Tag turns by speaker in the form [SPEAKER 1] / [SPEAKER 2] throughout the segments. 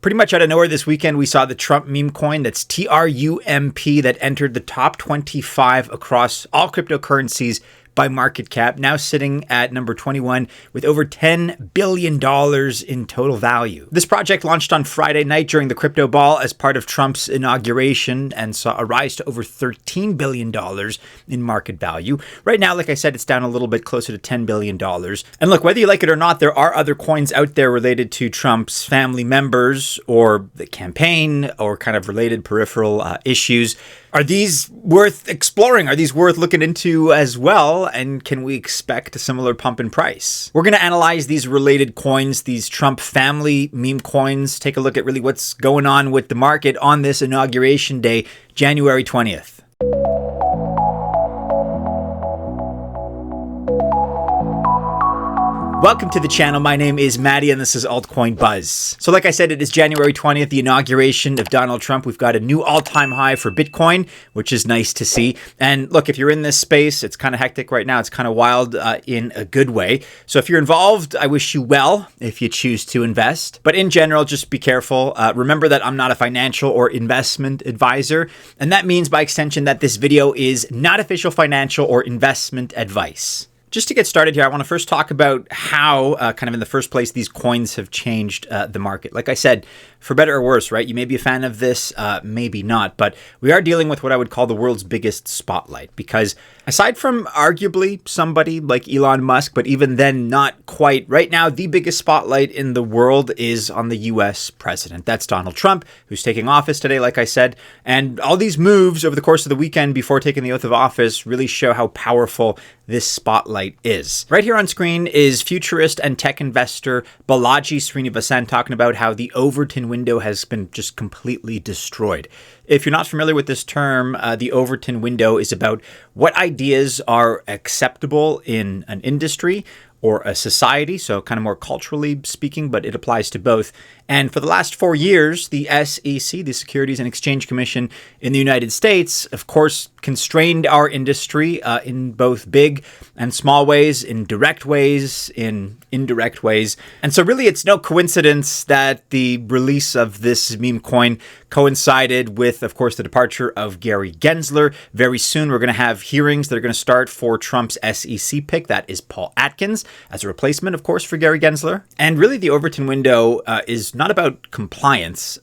[SPEAKER 1] Pretty much out of nowhere this weekend, we saw the Trump meme coin, that's TRUMP, that entered the top 25 across all cryptocurrencies by market cap, now sitting at number 21 with over $10 billion in total value. This project launched on Friday night during the crypto ball as part of Trump's inauguration and saw a rise to over $13 billion in market value. Right now, like I said, it's down a little bit, closer to $10 billion. And look, whether you like it or not, there are other coins out there related to Trump's family members or the campaign or kind of related peripheral issues. Are these worth exploring? Are these worth looking into as well? And can we expect a similar pump in price? We're going to analyze these related coins, these Trump family meme coins, take a look at really what's going on with the market on this inauguration day, January 20th. Welcome to the channel. My name is Maddie and this is Altcoin Buzz. So like I said, it is January 20th, the inauguration of Donald Trump. We've got a new all-time high for Bitcoin, which is nice to see. And look, if you're in this space, it's kind of hectic right now. It's kind of wild in a good way. So if you're involved, I wish you well if you choose to invest. But in general, just be careful. Remember that I'm not a financial or investment advisor. And that means by extension that this video is not official financial or investment advice. Just to get started here, I want to first talk about how, kind of in the first place, these coins have changed the market. Like I said, for better or worse, right? You may be a fan of this, maybe not, but we are dealing with what I would call the world's biggest spotlight, because aside from arguably somebody like Elon Musk, but even then not quite, right now, the biggest spotlight in the world is on the US president. That's Donald Trump, who's taking office today, like I said. And all these moves over the course of the weekend before taking the oath of office really show how powerful this spotlight is. Right here on screen is futurist and tech investor Balaji Srinivasan talking about how the Overton window has been just completely destroyed. If you're not familiar with this term, the Overton window is about what ideas are acceptable in an industry or a society, so kind of more culturally speaking, but it applies to both. And for the last 4 years, the SEC, the Securities and Exchange Commission in the United States, of course, constrained our industry in both big and small ways, in direct ways, in indirect ways. And so really, it's no coincidence that the release of this meme coin coincided with, of course, the departure of Gary Gensler. Very soon, we're going to have hearings that are going to start for Trump's SEC pick. That is Paul Atkins, as a replacement, of course, for Gary Gensler. And really, the Overton window is not about compliance.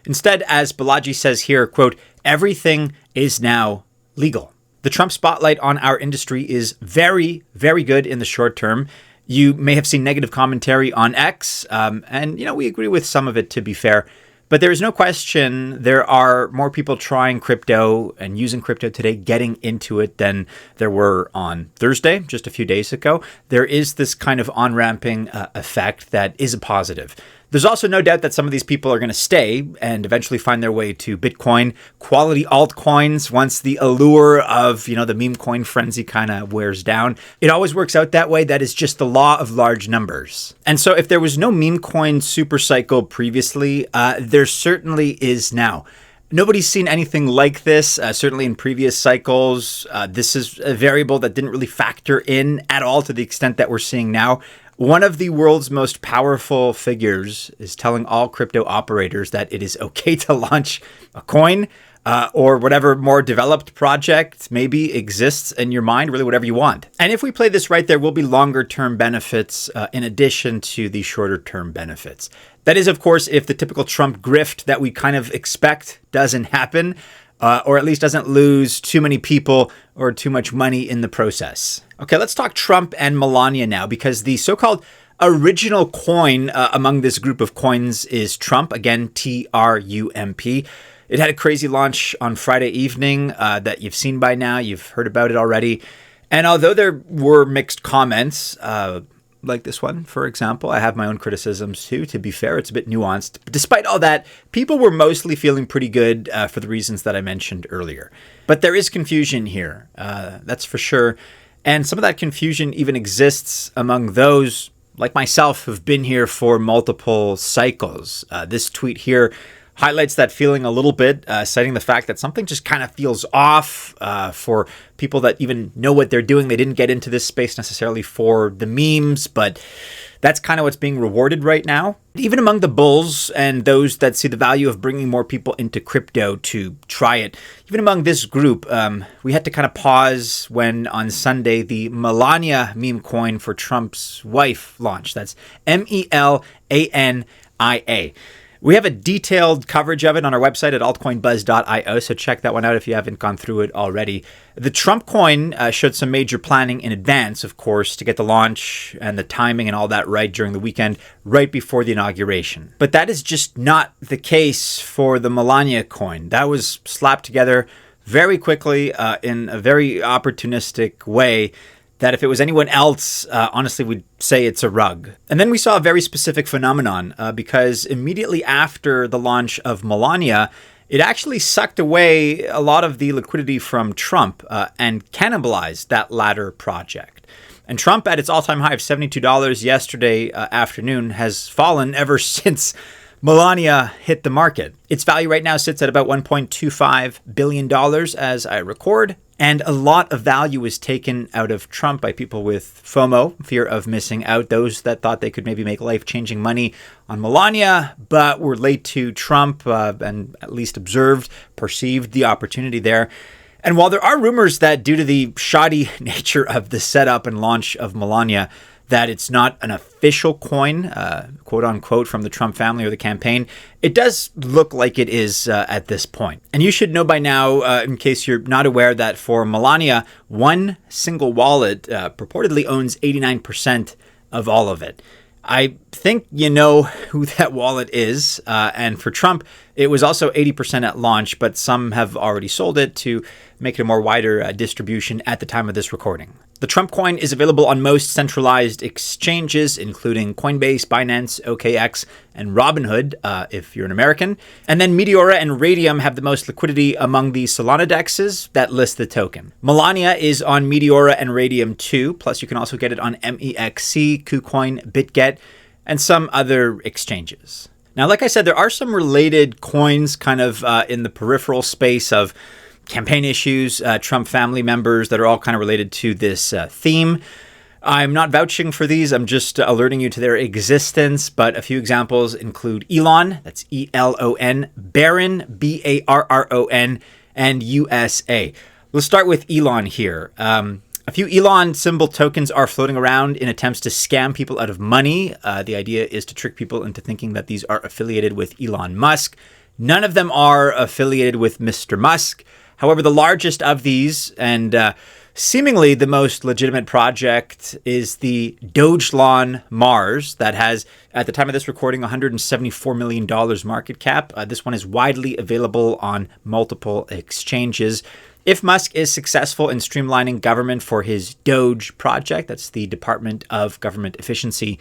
[SPEAKER 1] Instead, as Balaji says here, quote, everything is now legal. The Trump spotlight on our industry is very, very good in the short term. You may have seen negative commentary on X, and, we agree with some of it, to be fair. But there is no question there are more people trying crypto and using crypto today, getting into it, than there were on Thursday, just a few days ago. There is this kind of on-ramping effect that is a positive. There's also no doubt that some of these people are going to stay and eventually find their way to Bitcoin, quality altcoins, once the allure of, the meme coin frenzy kind of wears down. It always works out that way. That is just the law of large numbers. And so if there was no meme coin super cycle previously, there certainly is now. Nobody's seen anything like this, certainly in previous cycles. This is a variable that didn't really factor in at all to the extent that we're seeing now. One of the world's most powerful figures is telling all crypto operators that it is okay to launch a coin or whatever more developed project maybe exists in your mind, really whatever you want. And if we play this right, there will be longer term benefits in addition to the shorter term benefits. That is, of course, if the typical Trump grift that we kind of expect doesn't happen, or at least doesn't lose too many people or too much money in the process. Okay, let's talk Trump and Melania now, because the so-called original coin among this group of coins is Trump, again, TRUMP. It had a crazy launch on Friday evening that you've seen by now. You've heard about it already. And although there were mixed comments, like this one, for example, I have my own criticisms too. To be fair, it's a bit nuanced. But despite all that, people were mostly feeling pretty good for the reasons that I mentioned earlier. But there is confusion here, that's for sure. And some of that confusion even exists among those like myself who've been here for multiple cycles. This tweet here highlights that feeling a little bit, citing the fact that something just kind of feels off for people that even know what they're doing. They didn't get into this space necessarily for the memes, but That's kind of what's being rewarded right now. Even among the bulls and those that see the value of bringing more people into crypto to try it, even among this group, we had to kind of pause when on Sunday the Melania meme coin for Trump's wife launched. That's Melania. We have a detailed coverage of it on our website at altcoinbuzz.io, so check that one out if you haven't gone through it already. The Trump coin showed some major planning in advance, of course, to get the launch and the timing and all that right during the weekend, right before the inauguration. But that is just not the case for the Melania coin. That was slapped together very quickly in a very opportunistic way that if it was anyone else, honestly, we'd say it's a rug. And then we saw a very specific phenomenon because immediately after the launch of Melania, it actually sucked away a lot of the liquidity from Trump and cannibalized that latter project. And Trump, at its all-time high of $72 yesterday afternoon, has fallen ever since Melania hit the market. Its value right now sits at about $1.25 billion as I record. And a lot of value was taken out of Trump by people with FOMO, fear of missing out, those that thought they could maybe make life-changing money on Melania, but were late to Trump and at least perceived the opportunity there. And while there are rumors that due to the shoddy nature of the setup and launch of Melania, that it's not an official coin, quote unquote, from the Trump family or the campaign, it does look like it is at this point. And you should know by now, in case you're not aware, that for Melania, one single wallet purportedly owns 89% of all of it. I think you know who that wallet is. And for Trump, it was also 80% at launch, but some have already sold it to make it a more wider distribution at the time of this recording. The Trump coin is available on most centralized exchanges, including Coinbase, Binance, OKX, and Robinhood, if you're an American. And then Meteora and Radium have the most liquidity among the Solana dexes that list the token. Melania is on Meteora and Radium too, plus you can also get it on MEXC, KuCoin, BitGet, and some other exchanges. Now, like I said, there are some related coins kind of in the peripheral space of campaign issues, Trump family members that are all kind of related to this theme. I'm not vouching for these. I'm just alerting you to their existence. But a few examples include ELON, that's ELON, BARRON, BARRON, and USA. Let's start with ELON here. A few ELON symbol tokens are floating around in attempts to scam people out of money. The idea is to trick people into thinking that these are affiliated with Elon Musk. None of them are affiliated with Mr. Musk. However, the largest of these and seemingly the most legitimate project is the Dogelon Mars that has, at the time of this recording, $174 million market cap. This one is widely available on multiple exchanges. If Musk is successful in streamlining government for his Doge project, that's the Department of Government Efficiency,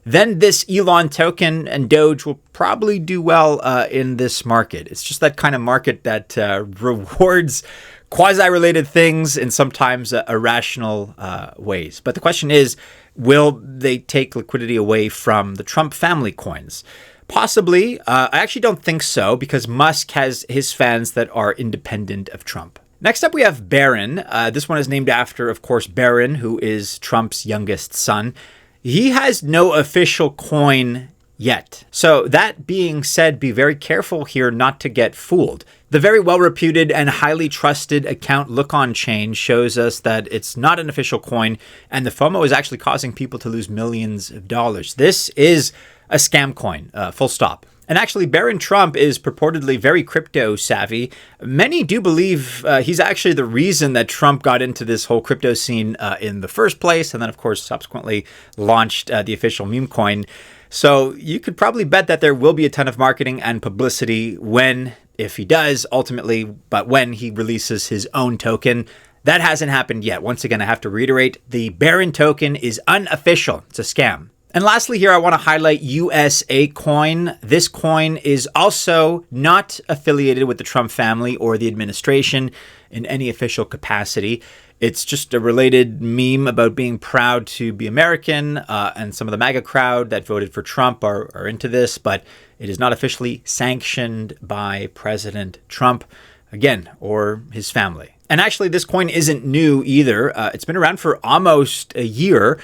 [SPEAKER 1] then this Elon token and Doge will probably do well in this market. It's just that kind of market that rewards quasi-related things in sometimes irrational ways. But the question is, will they take liquidity away from the Trump family coins? Possibly. I actually don't think so, because Musk has his fans that are independent of Trump. Next up, we have Barron. This one is named after, of course, Barron, who is Trump's youngest son. He has no official coin yet. So that being said, be very careful here not to get fooled. The very well-reputed and highly trusted account LookOnChain shows us that it's not an official coin, and the FOMO is actually causing people to lose millions of dollars. This is a scam coin, full stop. And actually, Barron Trump is purportedly very crypto savvy. Many do believe he's actually the reason that Trump got into this whole crypto scene in the first place, and then, of course, subsequently launched the official meme coin. So you could probably bet that there will be a ton of marketing and publicity when, if he does, ultimately, but when he releases his own token. That hasn't happened yet. Once again, I have to reiterate, the Barron token is unofficial. It's a scam. And lastly here, I want to highlight USA coin. This coin is also not affiliated with the Trump family or the administration in any official capacity. It's just a related meme about being proud to be American, and some of the MAGA crowd that voted for Trump are into this, but it is not officially sanctioned by President Trump, again, or his family. And actually, this coin isn't new either. It's been around for almost a year.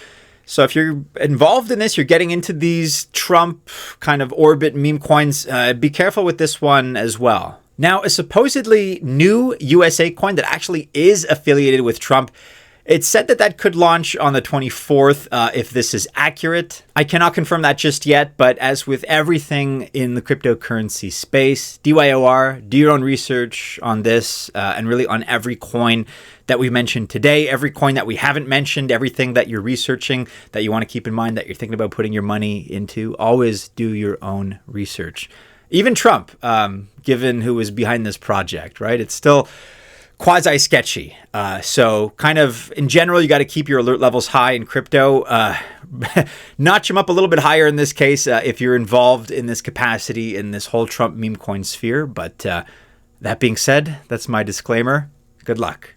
[SPEAKER 1] So if you're involved in this, you're getting into these Trump kind of orbit meme coins, be careful with this one as well. Now, a supposedly new USA coin that actually is affiliated with Trump, it's said that that could launch on the 24th if this is accurate. I cannot confirm that just yet, but as with everything in the cryptocurrency space, DYOR, do your own research on this and really on every coin that we mentioned today, every coin that we haven't mentioned, everything that you're researching that you want to keep in mind that you're thinking about putting your money into. Always do your own research. Even Trump, given who was behind this project, right? It's still quasi-sketchy. So kind of in general, you got to keep your alert levels high in crypto. Notch them up a little bit higher in this case if you're involved in this capacity in this whole Trump meme coin sphere. But that being said, that's my disclaimer. Good luck.